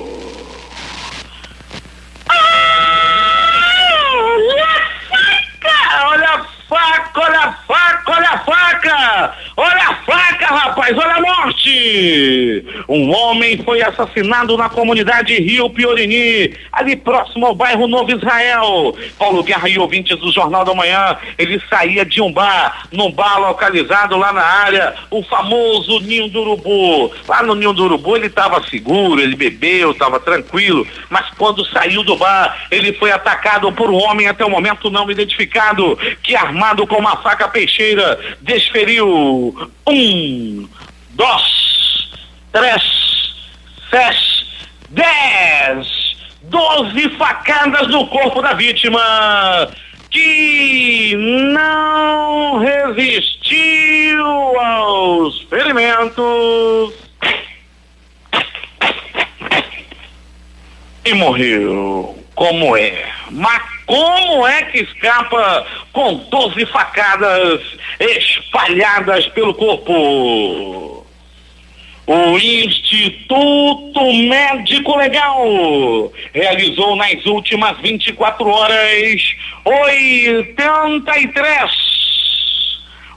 Olha a faca, olha a faca, olha a faca! Olha a faca, rapaz, olha a morte! Um homem foi assassinado na comunidade Rio Piorini, ali próximo ao bairro Novo Israel. Paulo Guerra e ouvintes do Jornal da Manhã, ele saía de um bar, num bar localizado lá na área, o famoso Ninho do Urubu. Lá no Ninho do Urubu ele estava seguro, ele bebeu, estava tranquilo, mas quando saiu do bar, ele foi atacado por um homem até o momento não identificado, que armado com uma faca peixeira, desferiu 1, 2, 3, 7, 10, 12 facadas no corpo da vítima, que não resistiu aos ferimentos e morreu. Como é? Mas como é que escapa com 12 facadas espalhadas pelo corpo? O Instituto Médico Legal realizou nas últimas 24 horas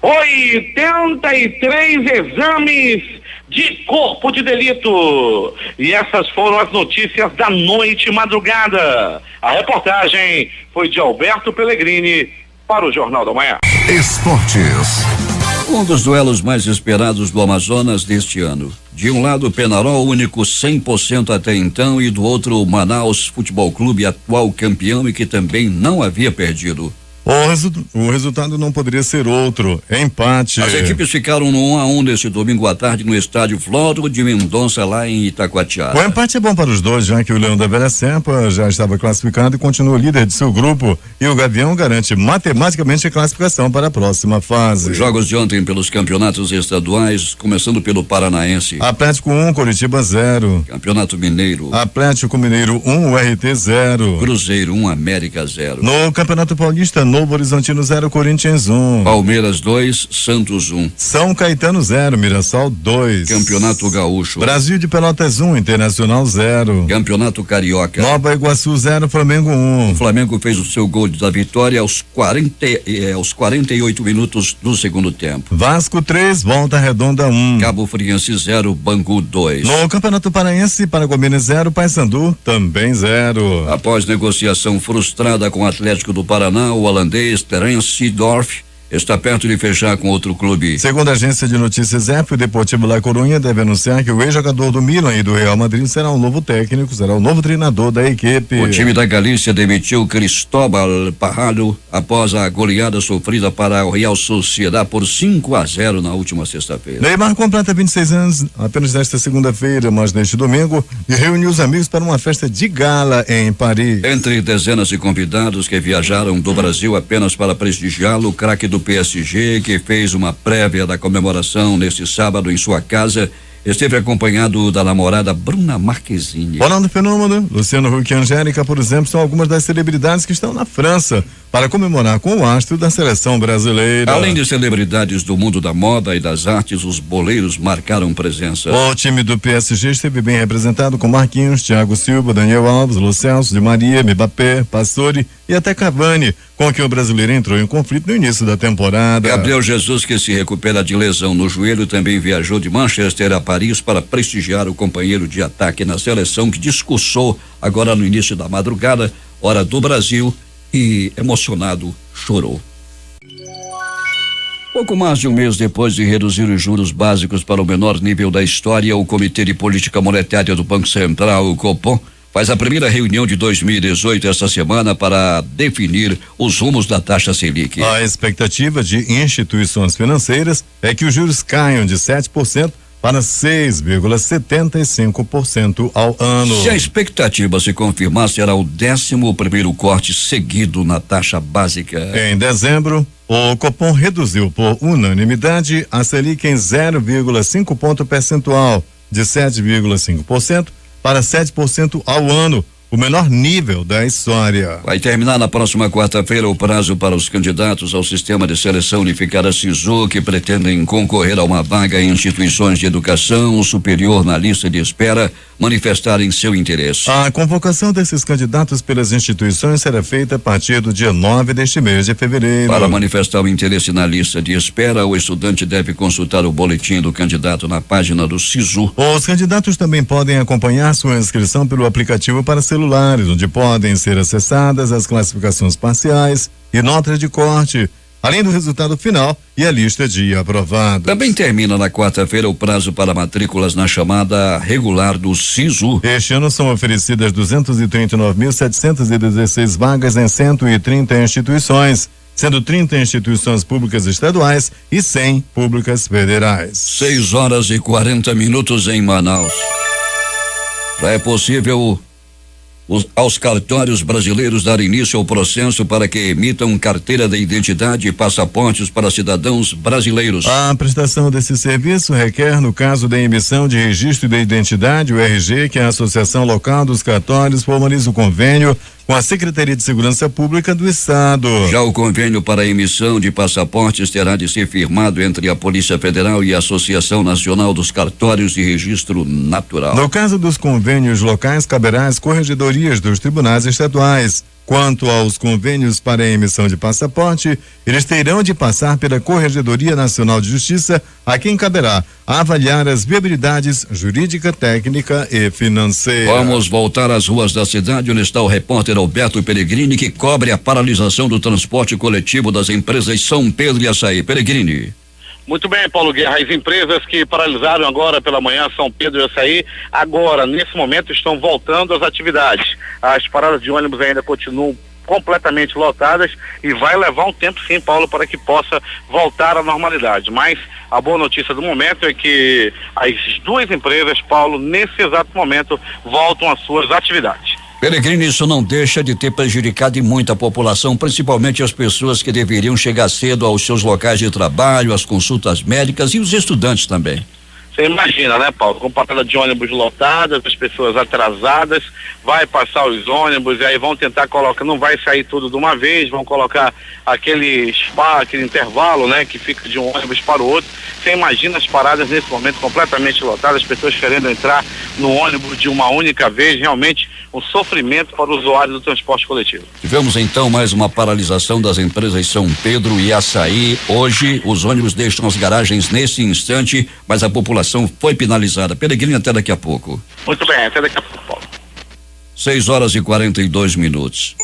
83 exames de corpo de delito. E essas foram as notícias da noite e madrugada. A reportagem foi de Alberto Pellegrini para o Jornal da Manhã. Esportes. Um dos duelos mais esperados do Amazonas deste ano. De um lado, Penharol, único 100% até então, e do outro, o Manaus Futebol Clube, atual campeão e que também não havia perdido. O resultado não poderia ser outro, empate. As equipes ficaram no 1-1 neste domingo à tarde no estádio Flório de Mendonça, lá em Itacoatiara. O empate é bom para os dois, já que o Leão da Velha Sempa já estava classificado e continua líder de seu grupo, e o Gavião garante matematicamente a classificação para a próxima fase. Os jogos de ontem pelos campeonatos estaduais, começando pelo Paranaense. Atlético 1, Coritiba 0. Campeonato Mineiro. Atlético Mineiro 1, URT 0. Cruzeiro 1, América 0. No Campeonato Paulista, Novo Horizontino 0, Corinthians 1. Palmeiras 2, Santos 1. São Caetano 0, Mirassol 2. Campeonato Gaúcho. Brasil de Pelotas 1, Internacional 0. Campeonato Carioca. Nova Iguaçu 0, Flamengo 1. O Flamengo fez o seu gol da vitória aos 48 minutos do segundo tempo. Vasco 3, Volta Redonda 1. Cabo Friense 0, Bangu 2. No Campeonato Paraense, Paragominas 0, Paysandu também 0. Após negociação frustrada com o Atlético do Paraná, o holandês Terence Seedorf está perto de fechar com outro clube. Segundo a agência de notícias EF, o Deportivo La Coruña deve anunciar que o ex-jogador do Milan e do Real Madrid será o novo técnico, será o novo treinador da equipe. O time da Galícia demitiu Cristóbal Parralo após a goleada sofrida para o Real Sociedad por 5-0 na última sexta-feira. Neymar completa 26 anos apenas nesta segunda-feira, mas neste domingo, e reuniu os amigos para uma festa de gala em Paris. Entre dezenas de convidados que viajaram do Brasil apenas para prestigiá-lo, o craque do PSG, que fez uma prévia da comemoração neste sábado em sua casa, esteve acompanhado da namorada Bruna Marquezine. Ronaldo Fenômeno, Luciano Huck e Angélica, por exemplo, são algumas das celebridades que estão na França para comemorar com o astro da seleção brasileira. Além de celebridades do mundo da moda e das artes, os boleiros marcaram presença. O time do PSG esteve bem representado com Marquinhos, Thiago Silva, Daniel Alves, Lo Celso, Di Maria, Mbappé, Pastore e até Cavani, com quem o brasileiro entrou em conflito no início da temporada. Gabriel Jesus, que se recupera de lesão no joelho, também viajou de Manchester a Paris para prestigiar o companheiro de ataque na seleção, que discursou agora no início da madrugada, hora do Brasil, e emocionado chorou. Pouco mais de um mês depois de reduzir os juros básicos para o menor nível da história, o Comitê de Política Monetária do Banco Central, o Copom, faz a primeira reunião de 2018 esta semana para definir os rumos da taxa Selic. A expectativa de instituições financeiras é que os juros caiam de 7% para 6,75% ao ano. Se a expectativa se confirmar, será o 11º corte seguido na taxa básica. Em dezembro, o Copom reduziu por unanimidade a Selic em 0,5 ponto percentual, de 7,5% para 7% ao ano, o menor nível da história. Vai terminar na próxima quarta-feira o prazo para os candidatos ao Sistema de Seleção Unificada SISU, que pretendem concorrer a uma vaga em instituições de educação superior na lista de espera, manifestarem seu interesse. A convocação desses candidatos pelas instituições será feita a partir do dia 9 deste mês de fevereiro. Para manifestar o interesse na lista de espera, o estudante deve consultar o boletim do candidato na página do SISU. Os candidatos também podem acompanhar sua inscrição pelo aplicativo para celulares, onde podem ser acessadas as classificações parciais e notas de corte, além do resultado final e a lista de aprovados. Também termina na quarta-feira o prazo para matrículas na chamada regular do SISU. Este ano são oferecidas 239.716 vagas em 130 instituições, sendo 30 instituições públicas estaduais e 100 públicas federais. 6:40 em Manaus. Já é possível aos cartórios brasileiros dar início ao processo para que emitam carteira de identidade e passaportes para cidadãos brasileiros. A prestação desse serviço requer, no caso da emissão de registro de identidade, o RG, que a Associação Local dos Cartórios formaliza o convênio com a Secretaria de Segurança Pública do Estado. Já o convênio para a emissão de passaportes terá de ser firmado entre a Polícia Federal e a Associação Nacional dos Cartórios de Registro Natural. No caso dos convênios locais, caberá às corregedorias dos tribunais estaduais. Quanto aos convênios para a emissão de passaporte, eles terão de passar pela Corregedoria Nacional de Justiça, a quem caberá avaliar as viabilidades jurídica, técnica e financeira. Vamos voltar às ruas da cidade, onde está o repórter Alberto Pellegrini, que cobre a paralisação do transporte coletivo das empresas São Pedro e Açaí. Pellegrini. Muito bem, Paulo Guerra. As empresas que paralisaram agora pela manhã, São Pedro e Açaí, agora, nesse momento, estão voltando às atividades. As paradas de ônibus ainda continuam completamente lotadas e vai levar um tempo, sim, Paulo, para que possa voltar à normalidade. Mas a boa notícia do momento é que as duas empresas, Paulo, nesse exato momento, voltam às suas atividades. Pellegrini, isso não deixa de ter prejudicado muito a população, principalmente as pessoas que deveriam chegar cedo aos seus locais de trabalho, às consultas médicas e os estudantes também. Você imagina, né, Paulo? Com parada de ônibus lotadas, as pessoas atrasadas, vai passar os ônibus e aí vão tentar colocar, não vai sair tudo de uma vez, vão colocar aquele intervalo, né, que fica de um ônibus para o outro. Você imagina as paradas nesse momento completamente lotadas, as pessoas querendo entrar no ônibus de uma única vez, realmente um sofrimento para o usuário do transporte coletivo. Tivemos então mais uma paralisação das empresas São Pedro e Açaí. Hoje os ônibus deixam as garagens nesse instante, mas a população foi penalizada. Pellegrini, até daqui a pouco. Muito bem, até daqui a pouco, Paulo. 6:42.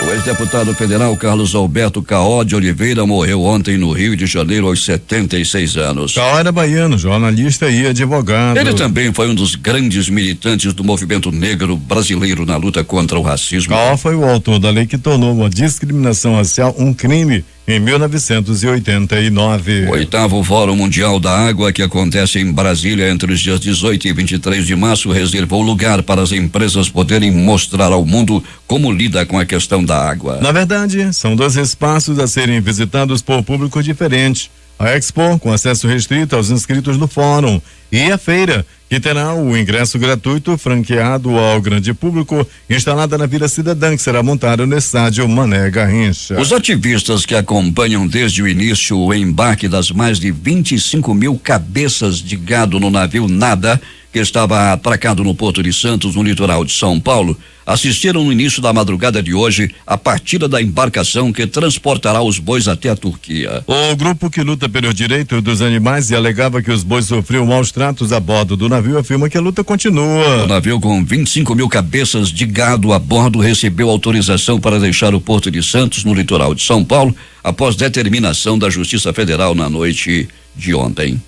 O ex-deputado federal Carlos Alberto Caó de Oliveira morreu ontem no Rio de Janeiro aos 76 anos. Caó era baiano, jornalista e advogado. Ele também foi um dos grandes militantes do movimento negro brasileiro na luta contra o racismo. Caó foi o autor da lei que tornou a discriminação racial um crime em 1989. O 8º Fórum Mundial da Água, que acontece em Brasília entre os dias 18 e 23 de março, reservou lugar para as empresas poderem mostrar ao mundo como lida com a questão da água. Na verdade, são 2 espaços a serem visitados por públicos diferentes. A Expo, com acesso restrito aos inscritos do fórum, e a feira, que terá o ingresso gratuito franqueado ao grande público, instalada na Vila Cidadã, que será montada no estádio Mané Garrincha. Os ativistas que acompanham desde o início o embarque das mais de 25 mil cabeças de gado no navio Nada, que estava atracado no Porto de Santos, no litoral de São Paulo, assistiram no início da madrugada de hoje a partida da embarcação que transportará os bois até a Turquia. O grupo que luta pelos direitos dos animais e alegava que os bois sofriam maus tratos a bordo do navio afirma que a luta continua. O navio com 25 mil cabeças de gado a bordo recebeu autorização para deixar o Porto de Santos, no litoral de São Paulo, após determinação da Justiça Federal na noite de ontem.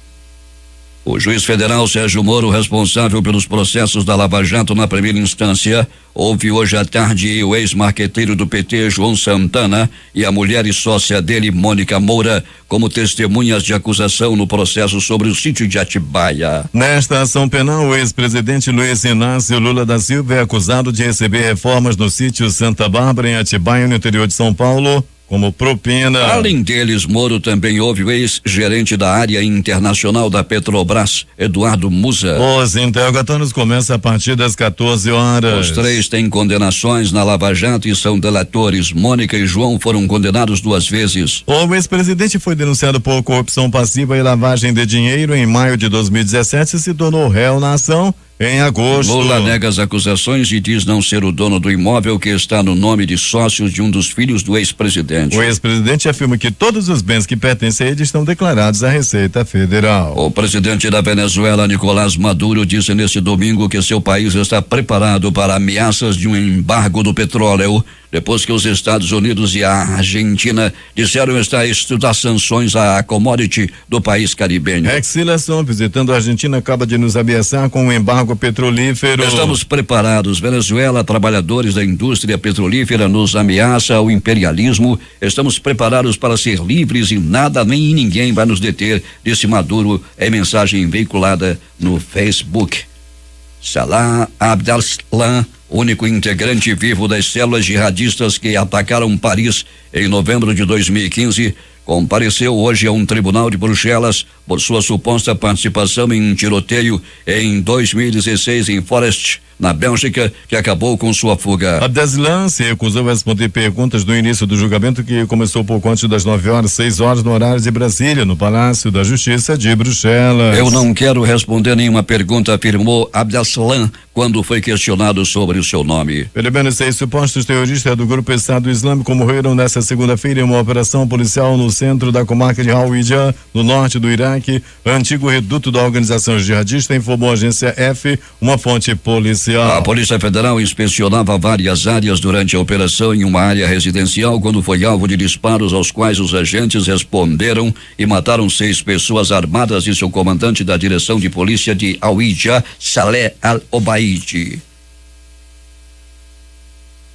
O juiz federal Sérgio Moro, responsável pelos processos da Lava Jato na primeira instância, ouve hoje à tarde o ex-marqueteiro do PT, João Santana, e a mulher e sócia dele, Mônica Moura, como testemunhas de acusação no processo sobre o sítio de Atibaia. Nesta ação penal, o ex-presidente Luiz Inácio Lula da Silva é acusado de receber reformas no sítio Santa Bárbara, em Atibaia, no interior de São Paulo, como propina. Além deles, Moro também houve o ex-gerente da área internacional da Petrobras, Eduardo Musa. Os interrogatórios começam a partir das 14 horas. Os 3 têm condenações na Lava Jato e são delatores. Mônica e João foram condenados 2 vezes. O ex-presidente foi denunciado por corrupção passiva e lavagem de dinheiro em maio de 2017 e se tornou réu na ação em agosto. Lula nega as acusações e diz não ser o dono do imóvel que está no nome de sócios de um dos filhos do ex-presidente. O ex-presidente afirma que todos os bens que pertencem a ele estão declarados à Receita Federal. O presidente da Venezuela, Nicolás Maduro, disse neste domingo que seu país está preparado para ameaças de um embargo do petróleo, depois que os Estados Unidos e a Argentina disseram estar a estudar sanções à commodity do país caribenho. Rex Tillerson, visitando a Argentina, acaba de nos ameaçar com um embargo petrolífero. Estamos preparados. Venezuela, trabalhadores da indústria petrolífera, nos ameaça o imperialismo. Estamos preparados para ser livres e nada nem ninguém vai nos deter, disse Maduro em mensagem veiculada no Facebook. Salah Abdeslam, único integrante vivo das células jihadistas que atacaram Paris em novembro de 2015, compareceu hoje a um tribunal de Bruxelas por sua suposta participação em um tiroteio em 2016 em Forest, na Bélgica, que acabou com sua fuga. Abdeslam se recusou a responder perguntas do início do julgamento, que começou pouco antes das 9 horas, 6 horas no horário de Brasília, no Palácio da Justiça de Bruxelas. Eu não quero responder nenhuma pergunta, afirmou Abdeslam quando foi questionado sobre o seu nome. Pelo menos 6 supostos terroristas do grupo Estado Islâmico morreram nesta segunda-feira em uma operação policial no centro da comarca de Hawija, no norte do Iraque, antigo reduto da organização jihadista, informou a agência F, uma fonte policial. A Polícia Federal inspecionava várias áreas durante a operação em uma área residencial quando foi alvo de disparos aos quais os agentes responderam e mataram 6 pessoas armadas, disse o comandante da direção de polícia de Hawija, Saleh Al-Obaidi.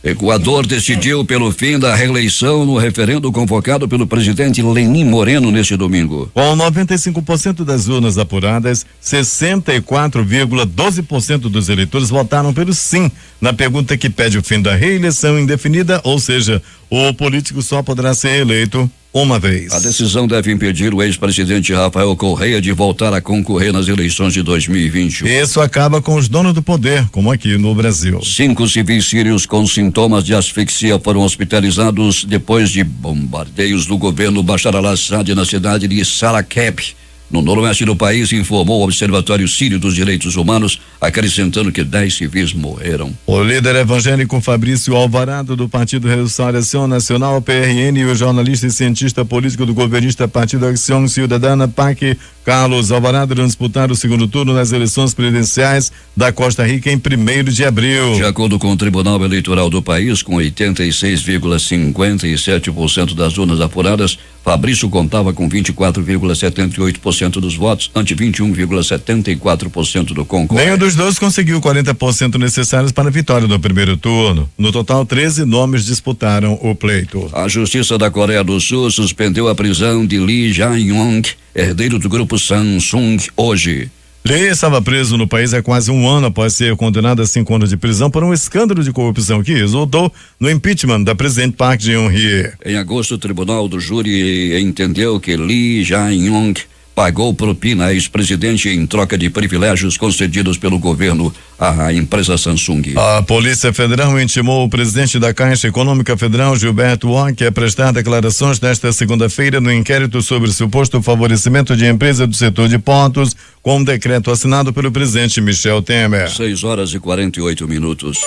Equador decidiu pelo fim da reeleição no referendo convocado pelo presidente Lenín Moreno neste domingo. Com 95% das urnas apuradas, 64,12% dos eleitores votaram pelo sim na pergunta que pede o fim da reeleição indefinida, ou seja, o político só poderá ser eleito uma vez. A decisão deve impedir o ex-presidente Rafael Correa de voltar a concorrer nas eleições de 2020. Isso acaba com os donos do poder, como aqui no Brasil. 5 civis sírios com sintomas de asfixia foram hospitalizados depois de bombardeios do governo Bashar al-Assad na cidade de Sarakeb, no noroeste do país, informou o Observatório Sírio dos Direitos Humanos, acrescentando que 10 civis morreram. O líder evangélico Fabrício Alvarado, do Partido Restauração Nacional, PRN, e o jornalista e cientista político do governista Partido Acción Ciudadana, PAC, Carlos Alvarado, irão disputar o segundo turno nas eleições presidenciais da Costa Rica em 1º de abril. De acordo com o Tribunal Eleitoral do país, com 86,57% das urnas apuradas, Fabrício contava com 24,78% dos votos, ante 21,74% do concorrente. Nenhum dos dois conseguiu 40% necessários para a vitória no primeiro turno. No total, 13 nomes disputaram o pleito. A Justiça da Coreia do Sul suspendeu a prisão de Lee Jae-yong, herdeiro do grupo Samsung, hoje. Lee estava preso no país há quase um ano após ser condenado a 5 anos de prisão por um escândalo de corrupção que resultou no impeachment da presidente Park Geun-hye. Em agosto, o tribunal do júri entendeu que Lee Jae-yong pagou propina a ex-presidente em troca de privilégios concedidos pelo governo à empresa Samsung. A Polícia Federal intimou o presidente da Caixa Econômica Federal, Gilberto Walker, a prestar declarações nesta segunda-feira no inquérito sobre o suposto favorecimento de empresa do setor de portos, com um decreto assinado pelo presidente Michel Temer. 6h48.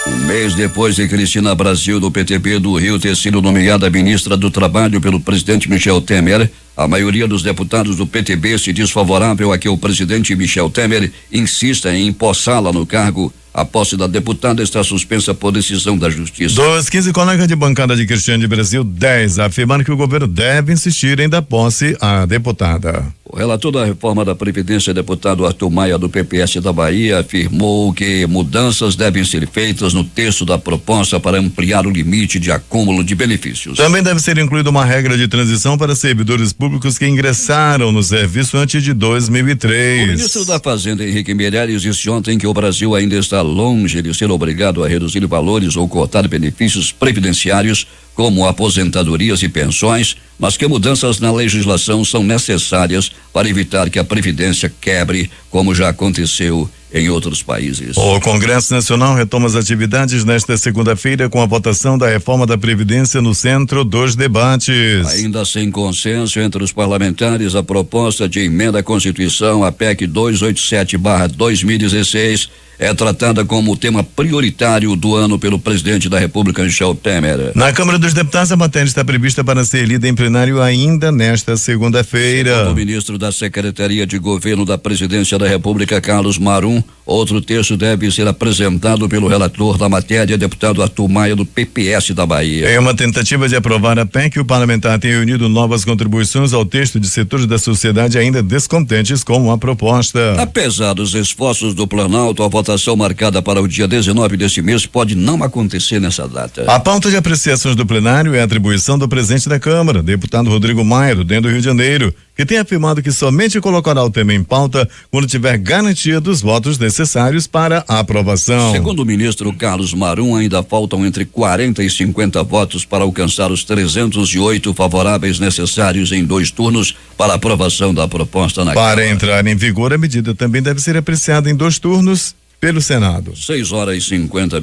Um mês depois de Cristina Brasil, do PTB do Rio, ter sido nomeada ministra do Trabalho pelo presidente Michel Temer, a maioria dos deputados do PTB se diz favorável a que o presidente Michel Temer insista em empossá-la no cargo. A posse da deputada está suspensa por decisão da Justiça. Dos 15 colegas de bancada de Cristiane Brasil, 10 afirmaram que o governo deve insistir em dar posse à deputada. O relator da reforma da Previdência, deputado Arthur Maia, do PPS da Bahia, afirmou que mudanças devem ser feitas no texto da proposta para ampliar o limite de acúmulo de benefícios. Também deve ser incluída uma regra de transição para servidores públicos que ingressaram no serviço antes de 2003. O ministro da Fazenda, Henrique Meirelles, disse ontem que o Brasil ainda está longe de ser obrigado a reduzir valores ou cortar benefícios previdenciários, como aposentadorias e pensões, mas que mudanças na legislação são necessárias para evitar que a Previdência quebre, como já aconteceu em outros países. O Congresso Nacional retoma as atividades nesta segunda-feira com a votação da reforma da Previdência no centro dos debates. Ainda sem consenso entre os parlamentares, a proposta de emenda à Constituição, a PEC 287/2016, é tratada como tema prioritário do ano pelo presidente da República, Michel Temer. Na Câmara dos Deputados, a matéria está prevista para ser lida em plenário ainda nesta segunda-feira. Segundo o ministro da Secretaria de Governo da Presidência da República, Carlos Marum, outro texto deve ser apresentado pelo relator da matéria, deputado Arthur Maia, do PPS da Bahia. Em uma tentativa de aprovar a PEC, o parlamentar tem reunido novas contribuições ao texto de setores da sociedade ainda descontentes com a proposta. Apesar dos esforços do Planalto, a votação marcada para o dia 19 deste mês pode não acontecer nessa data. A pauta de apreciações do plenário é a atribuição do presidente da Câmara, deputado Rodrigo Maia, do DEM do Rio de Janeiro, que tem afirmado que somente colocará o tema em pauta quando tiver garantia dos votos necessários para a aprovação. Segundo o ministro Carlos Marum, ainda faltam entre 40 e 50 votos para alcançar os 308 favoráveis necessários em 2 turnos para a aprovação da proposta na Câmara. Para entrar em vigor, a medida também deve ser apreciada em 2 turnos pelo Senado. 6h50.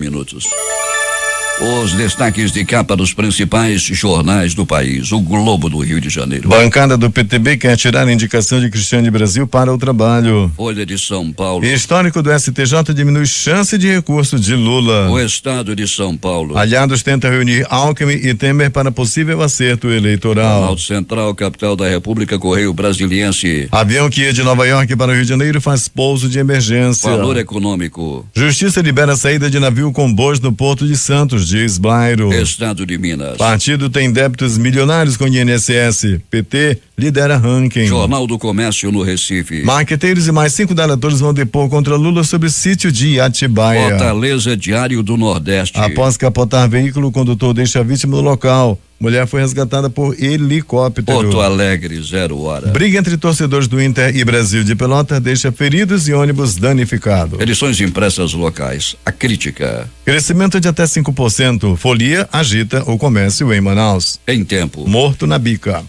Os destaques de capa dos principais jornais do país. O Globo do Rio de Janeiro. Bancada do PTB quer tirar a indicação de Cristiane Brasil para o trabalho. Folha de São Paulo. Histórico do STJ diminui chance de recurso de Lula. O Estado de São Paulo. Aliados tentam reunir Alckmin e Temer para possível acerto eleitoral. Planalto Central, capital da República, Correio Brasiliense. Avião que ia de Nova York para o Rio de Janeiro faz pouso de emergência. Valor econômico. Justiça libera a saída de navio com bois no Porto de Santos, diz Blairo. Estado de Minas. Partido tem débitos milionários com INSS. PT lidera ranking. Jornal do Comércio no Recife. Marqueteiros e mais 5 delatores vão depor contra Lula sobre sítio de Atibaia. Fortaleza, Diário do Nordeste. Após capotar veículo, o condutor deixa a vítima no local. Mulher foi resgatada por helicóptero. Porto Alegre, 0h. Briga entre torcedores do Inter e Brasil de Pelota deixa feridos e ônibus danificados. Edições impressas locais. A crítica. Crescimento de até 5%. Folia agita o comércio em Manaus. Em tempo. Morto na bica.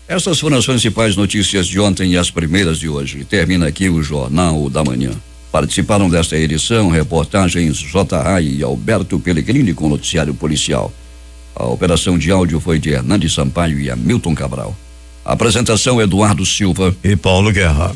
Essas foram as principais notícias de ontem e as primeiras de hoje. Termina aqui o Jornal da Manhã. Participaram desta edição reportagens J. Rai e Alberto Pellegrini com noticiário policial. A operação de áudio foi de Hernandes Sampaio e Hamilton Cabral. Apresentação Eduardo Silva e Paulo Guerra.